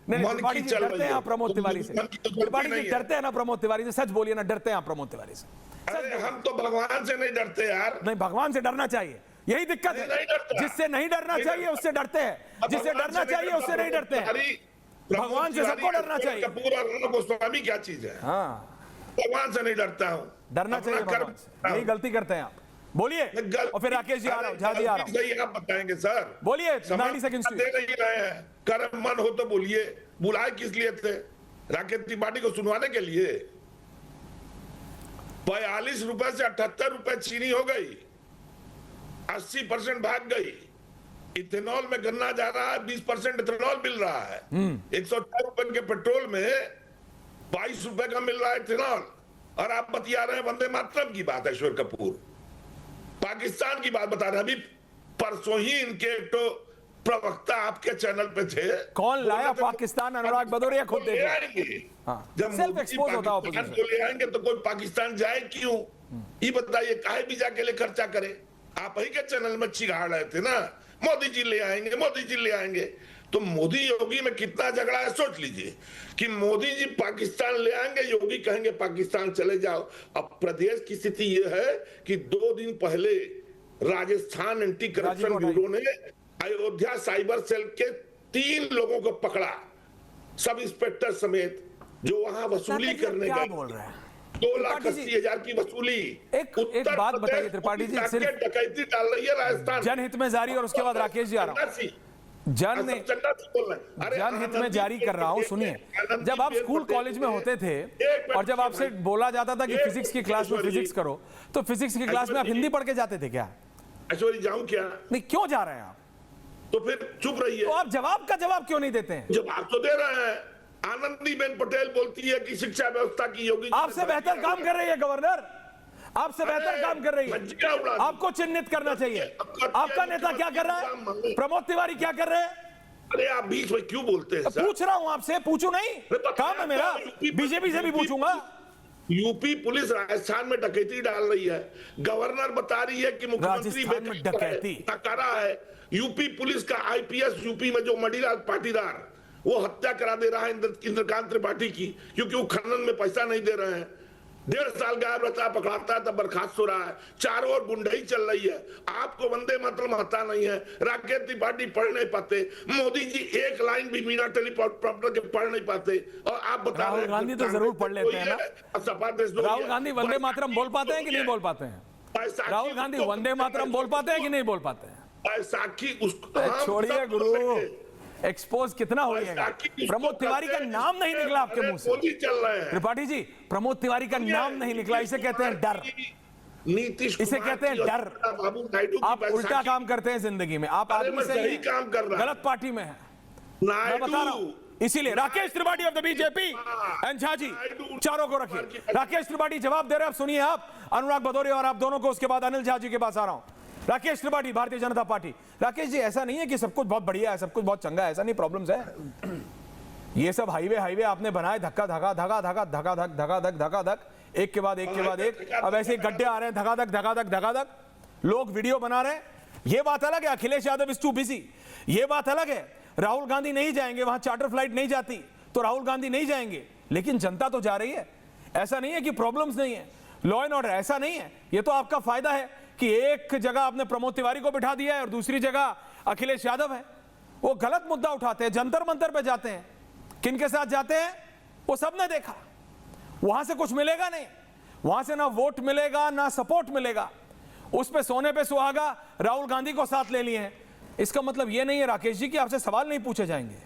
त्रिपाठी जी डरते हैं आप प्रमोद तिवारी से? त्रिपाठी जी डरते हैं ना प्रमोद तिवारी से? सच बोलिए ना, डरते हैं आप प्रमोद तिवारी से? अरे हम तो भगवान से नहीं डरते यार। नहीं, भगवान से डरना चाहिए, यही दिक्कत है। जिससे नहीं डरना चाहिए उससे डरते हैं, जिससे डरना चाहिए उससे नहीं डरते हैं। भगवान से सबको डरना चाहिए। कपूर और रणवीर गोस्वामी क्या चीज है? हाँ, भगवान से नहीं डरता हूँ, डरना चाहिए भगवान से। यही गलती करते हैं आप। बोलिए। और फिर राकेश जी आ रहा हूं, झा जी आ रहा हूं। सही आप बताएंगे सर, बोलिए। 90 सेकंड्स दे नहीं रहे हैं, कर्म मन हो तो बोलिए। बुलाए किस लिए थे? राकेश त्रिपाठी को सुनवाने के लिए। 42 रुपए से 78 रुपए चीनी हो गई, 80% भाग गई। इथेनॉल में गन्ना जा रहा है, 20% इथेनॉल मिल रहा है। 104 रुपए के पेट्रोल में 22 रुपए का मिल रहा है इथेनॉल, और आप बतिया रहे हैं वंदे मातरम की बात है। ईश्वर कपूर पाकिस्तान की बात बता रहे हैं। अभी परसों ही इनके तो प्रवक्ता आपके चैनल पे थे। कौन लाया पाकिस्तान? अनुराग भदौरिया खुद देख आएंगे। जब सेल्फ एक्सपोज होता है पाकिस्तान को ले आएंगे तो कोई पाकिस्तान जाए क्यों? ये बताइए, काहे वीजा के लिए खर्चा करे? आप ही के चैनल में चिढ़ा रहे थे ना, मोदी जी ले आएंगे, मोदी जी ले आएंगे। तो मोदी योगी में कितना झगड़ा है सोच लीजिए कि मोदी जी पाकिस्तान ले आएंगे, योगी कहेंगे पाकिस्तान चले जाओ। अब प्रदेश की स्थिति यह है कि 2 दिन पहले राजस्थान एंटी करप्शन ब्यूरो ने अयोध्या साइबर सेल के 3 लोगों को पकड़ा, सब इंस्पेक्टर समेत, जो वहां वसूली करने गए। बोल रहे हैं 2,80,000 की वसूली। एक बात बताइए त्रिपाठी जी, सिर्फ डकैती डाल रही है राजस्थान जनहित में जारी। और उसके बाद राकेश जी आ रहा हूं, जनहित में जारी कर रहा हूं। सुनिए, जब आप स्कूल कॉलेज में होते थे और जब आपसे बोला जाता था कि फिजिक्स की क्लास में फिजिक्स करो, तो फिजिक्स की क्लास में आप हिंदी पढ़ के जाते थे क्या? ऐश्वर्या जाऊं क्या? नहीं, क्यों जा रहे हैं आप? तो फिर चुप रहिए। तो आप जवाब का जवाब क्यों नहीं देते हैं? जवाब तो दे रहे हैं। आनंदीबेन पटेल बोलती है कि शिक्षा व्यवस्था की योगी आपसे बेहतर काम कर रही है गवर्नर, आपसे बेहतर काम कर रही है। आपको चिन्हित करना चाहिए। आपका नेता क्या कर रहा है? प्रमोद तिवारी क्या कर रहे हैं? अरे आप बीच में क्यों बोलते हैं? पूछ रहा हूं आपसे, पूछू नहीं? काम है मेरा, बीजेपी से भी पूछूंगा। यूपी पुलिस राजस्थान में डकैती डाल रही है। गवर्नर बता रही है कि मुख्यमंत्री में डकैती करा है। यूपी पुलिस का आईपीएस यूपी में जो मणिलाल पाटीदार, वो हत्या करा दे रहा है इंद्रकांत त्रिपाठी की, क्योंकि वो खनन में पैसा नहीं दे रहे हैं। 1.5 साल गायब रहता है, पकड़ाता है तब बर्खास्त हो रहा है। चारों ओर गुंडाई चल रही है। आपको वंदे मातरम आता नहीं है, राकेश त्रिपाठी पढ़ नहीं पाते, मोदी जी एक लाइन भी बिना टेलीप्रॉम्प्टर के पढ़ नहीं पाते। और आप बता रहे हैं राहुल गांधी तो जरूर पढ़ लेते हैं ना। राहुल गांधी वंदे मातरम बोल पाते हैं कि नहीं बोल पाते हैं? राहुल गांधी वंदे मातरम बोल पाते हैं कि नहीं बोल पाते हैं? बैसाखी उसको छोड़िए गुरु, एक्सपोज कितना हो जाएगा। प्रमोद तिवारी का नाम नहीं निकला आपके मुंह से। त्रिपाठी जी, प्रमोद तिवारी का नाम नहीं निकला, इसे कहते हैं डर। इसे कहते हैं डर। आप उल्टा काम करते हैं जिंदगी में। आप आदमी सही काम कर रहे हैं, गलत पार्टी में है, मैं बता रहा हूं। इसीलिए Rakesh Tripathi of the BJP and Jha ji, चारों को रखिए। राकेश त्रिपाठी जवाब दे रहे हैं, आप सुनिए। आप अनुराग भदौरिया और आप दोनों को, उसके बाद अनिल झा जी के पास आ रहा हूं। राकेश त्रिपाठी, भारतीय जनता पार्टी। राकेश जी, ऐसा नहीं है कि सब कुछ बहुत बढ़िया है, सब कुछ बहुत चंगा है, ऐसा नहीं, प्रॉब्लम्स है। ये सब हाईवे आपने बनाए, धक्का धक्का धक्का धक्का धक्का धक धक्का धक धक्का धक, एक के बाद एक। अब ऐसे गड्ढे आ रहे हैं, धक्का धक धक्का धक धक्का धक। लोग वीडियो बना रहे हैं, ये बात अलग है। Akhilesh Yadav is too busy, ये बात अलग है। राहुल गांधी नहीं जाएंगे वहां, चार्टर फ्लाइट नहीं जाती तो राहुल गांधी नहीं जाएंगे, लेकिन जनता तो जा रही है। ऐसा नहीं है कि प्रॉब्लम्स नहीं है, लॉ एंड ऑर्डर, ऐसा नहीं है। ये तो आपका फायदा है कि एक जगह आपने प्रमोद तिवारी को बिठा दिया है और दूसरी जगह अखिलेश यादव है। वो गलत मुद्दा उठाते हैं, जंतर मंतर पे जाते हैं। किनके साथ जाते हैं वो सबने देखा। वहां से कुछ मिलेगा नहीं, वहां से ना वोट मिलेगा ना सपोर्ट मिलेगा। उस पे सोने पे सुहागा राहुल गांधी को साथ ले लिए हैं। इसका मतलब ये नहीं है राकेश जी कि आपसे सवाल नहीं पूछे जाएंगे।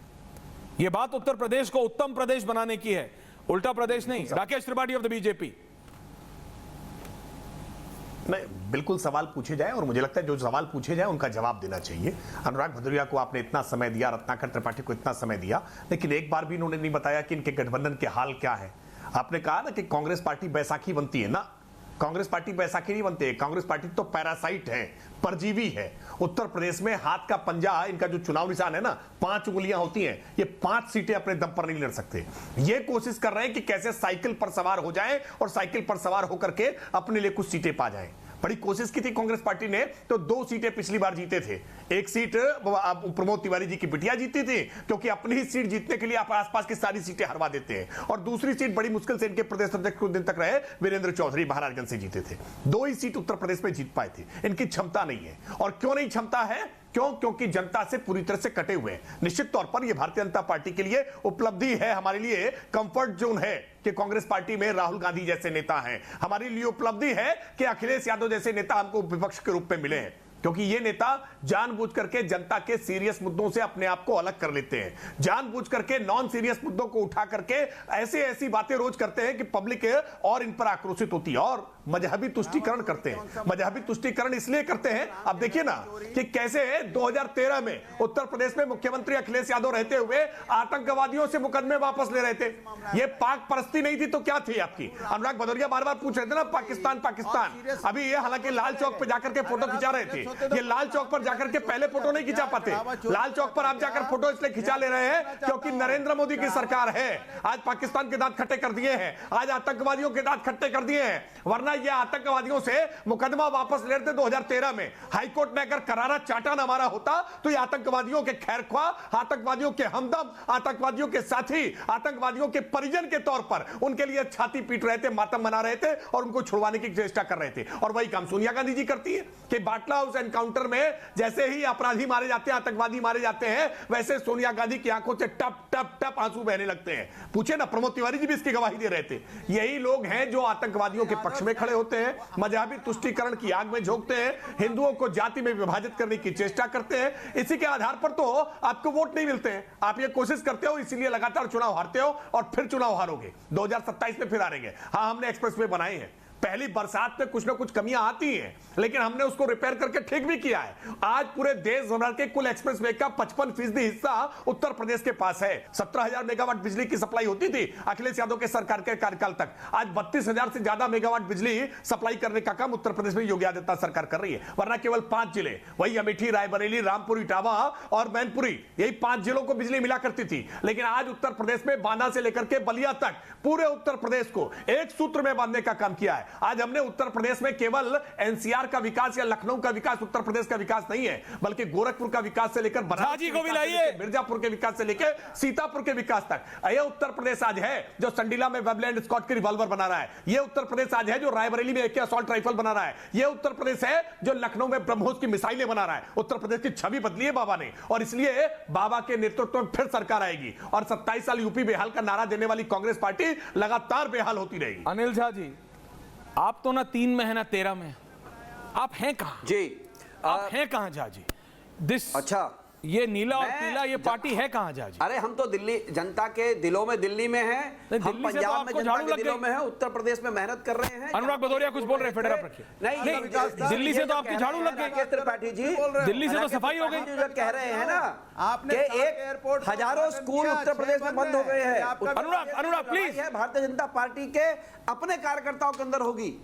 ये बात उत्तर प्रदेश को उत्तम प्रदेश बनाने की है, उल्टा प्रदेश नहीं। Rakesh Tripathi of the BJP. नहीं, बिल्कुल सवाल पूछे जाए, और मुझे लगता है जो सवाल पूछे जाए उनका जवाब देना चाहिए। अनुराग भदौरिया को आपने इतना समय दिया, रत्नाकर त्रिपाठी को इतना समय दिया, लेकिन एक बार भी इन्होंने नहीं बताया कि इनके गठबंधन के हाल क्या है। आपने कहा ना कि कांग्रेस पार्टी बैसाखी बनती है ना, कांग्रेस पार्टी बैसाखी नहीं बनती है। कांग्रेस पार्टी तो पैरासाइट है, परजीवी है। उत्तर प्रदेश में हाथ का पंजा, इनका जो चुनाव निशान है ना, 5 उंगलियां होती हैं। ये 5 सीटें अपने दम पर नहीं लड़ सकते। ये कोशिश कर रहे हैं कि कैसे साइकिल पर सवार हो जाएं और साइकिल पर सवार होकर के अपने लिए कुछ सीटें पा जाएं। बड़ी कोशिश की थी कांग्रेस पार्टी ने, तो 2 सीटें पिछली बार जीते थे। एक सीट प्रमोद तिवारी जी की बिटिया जीती थी, क्योंकि अपनी ही सीट जीतने के लिए आप आसपास की सारी सीटें हरवा देते हैं, और दूसरी सीट बड़ी मुश्किल से इनके प्रदेश अध्यक्ष कुछ दिन तक रहे वीरेंद्र चौधरी महाराजगंज से जीते थे। 2 ही सीट उत्तर प्रदेश में जीत पाए थे। इनकी क्षमता नहीं है। और क्यों नहीं क्षमता है? क्योंकि जनता से पूरी तरह से कटे हुए हैं। निश्चित तौर पर यह भारतीय जनता पार्टी के लिए उपलब्धि है, हमारे लिए कंफर्ट जोन है कि कांग्रेस पार्टी में राहुल गांधी जैसे नेता हैं। हमारे लिए उपलब्धि है कि अखिलेश यादव जैसे नेता हमको विपक्ष के रूप में मिले हैं, क्योंकि ये नेता जानबूझ करके जनता के सीरियस मुद्दों से अपने आप को अलग कर लेते हैं। जानबूझ करके नॉन सीरियस मुद्दों को उठा करके ऐसी बातें रोज करते हैं कि पब्लिक और इन पर आक्रोशित होती है, और मजहबी तुष्टीकरण करते हैं। मजहबी तुष्टीकरण इसलिए करते हैं, अब देखिए ना कि कैसे 2013 में उत्तर प्रदेश में मुख्यमंत्री अखिलेश यादव रहते हुए आतंकवादियों से मुकदमे वापस ले रहे थे। ये पाक परस्ती नहीं थी तो क्या थी आपकी? अनुराग भदौरिया बार बार पूछ रहे थे ना, पाकिस्तान पाकिस्तान। अभी ये हालांकि लाल चौक पे जाकर के फोटो खिंचा रहे थे, ये लाल चौक पर जाकर के पहले फोटो नहीं खिंचा पाते। लाल चौक पर आप जाकर फोटो इसलिए खिंचा ले रहे हैं क्योंकि नरेंद्र मोदी की सरकार है। आज पाकिस्तान के दांत खट्टे कर दिए हैं, आज आतंकवादियों के दांत खट्टे कर दिए हैं, वरना ये आतंकवादियों से मुकदमा वापस ले रहे थे 2013 में। हाईकोर्ट ने अगर करारा चाटा न मारा होता तो ये आतंकवादियों के खैरख्वाह, आतंकवादियों के हमदम, आतंकवादियों के साथी, आतंकवादियों के परिजन के तौर पर उनके लिए छाती पीट रहे थे, मातम मना रहे थे और उनको छुड़वाने की चेष्टा कर रहे थे। और वही काम सोनिया गांधी जी करती है कि बाटला हाउस एनकाउंटर में जैसे ही अपराधी मारे जाते हैं, आतंकवादी मारे जाते हैं, वैसे सोनिया गांधी की आंखों से टप टप टप आंसू बहने लगते हैं। पूछे ना, प्रमोद तिवारी जी भी इसकी गवाही दे रहे थे। यही लोग हैं जो आतंकवादियों के पक्ष में खड़े होते हैं, मजहबी तुष्टीकरण की आग में झोंकते हैं, हिंदुओं को जाति में विभाजित करने की चेष्टा करते हैं। इसी के आधार पर तो आपको वोट नहीं मिलते हैं। आप ये कोशिश करते हो, इसीलिए लगातार चुनाव हारते हो और फिर चुनाव हारोगे। 2027 में फिर हारेंगे। हाँ, हमने एक्सप्रेसवे बनाए हैं, पहली बरसात में कुछ ना कुछ कमियां आती हैं, लेकिन हमने उसको रिपेयर करके ठीक भी किया है। आज पूरे देश भर के कुल एक्सप्रेसवे का 55% हिस्सा उत्तर प्रदेश के पास है। 17,000 मेगावाट बिजली की सप्लाई होती थी अखिलेश यादव के सरकार के कार्यकाल तक। आज 32,000 से ज्यादा मेगावाट बिजली सप्लाई करने का काम उत्तर प्रदेश में योगी आदित्यनाथ सरकार कर रही है, वरना केवल 5 जिले, वही अमेठी, रायबरेली, रामपुर, इटावा और मैनपुरी, यही 5 जिलों को बिजली मिला करती थी। लेकिन आज उत्तर प्रदेश में बांदा से लेकर के बलिया तक पूरे उत्तर प्रदेश को एक सूत्र में बांधने का काम किया है। आज हमने उत्तर प्रदेश में केवल एनसीआर का विकास या लखनऊ का विकास, उत्तर प्रदेश का विकास नहीं है, बल्कि गोरखपुर का विकास से लेकर मिर्जापुर के विकास से लेकर सीतापुर के विकास तक। यह उत्तर प्रदेश आज है जो संडीला में वेबलैंड स्कॉट की रिवॉल्वर बना रहा है। यह उत्तर प्रदेश आज है जो रायबरेली में AK असॉल्ट राइफल बना रहा है। यह उत्तर प्रदेश है जो लखनऊ में ब्रह्मोस की मिसाइलें बना रहा है। उत्तर प्रदेश की छवि बदली है बाबा ने, और इसलिए बाबा के नेतृत्व में फिर सरकार आएगी और 27 साल यूपी बेहाल का नारा देने वाली कांग्रेस पार्टी लगातार बेहाल होती रहेगी। अनिल झा जी, आप तो ना 3 में है ना 13 में, आप हैं कहां जी? आप हैं कहां झा जी? अच्छा, ये नीला और पीला ये पार्टी है कहां झा जी? अरे हम तो दिल्ली जनता के दिलों में दिल्ली में हैं, हम पंजाब में जनता के दिलों में हैं, उत्तर प्रदेश में मेहनत कर रहे हैं। अनुराग भदौरिया कुछ बोल रहे हैं, फेडर आप रखिए। नहीं, दिल्ली से तो आपकी झाड़ू लग गई, त्रिपाठी जी दिल्ली से तो सफाई हो गई। जो कह रहे हैं ना आपने, एक हजारों स्कूल उत्तर प्रदेश में बंद हो गए हैं। अनुराग प्लीज, भारतीय जनता पार्टी के अपने कार्यकर्ताओं के अंदर होगी।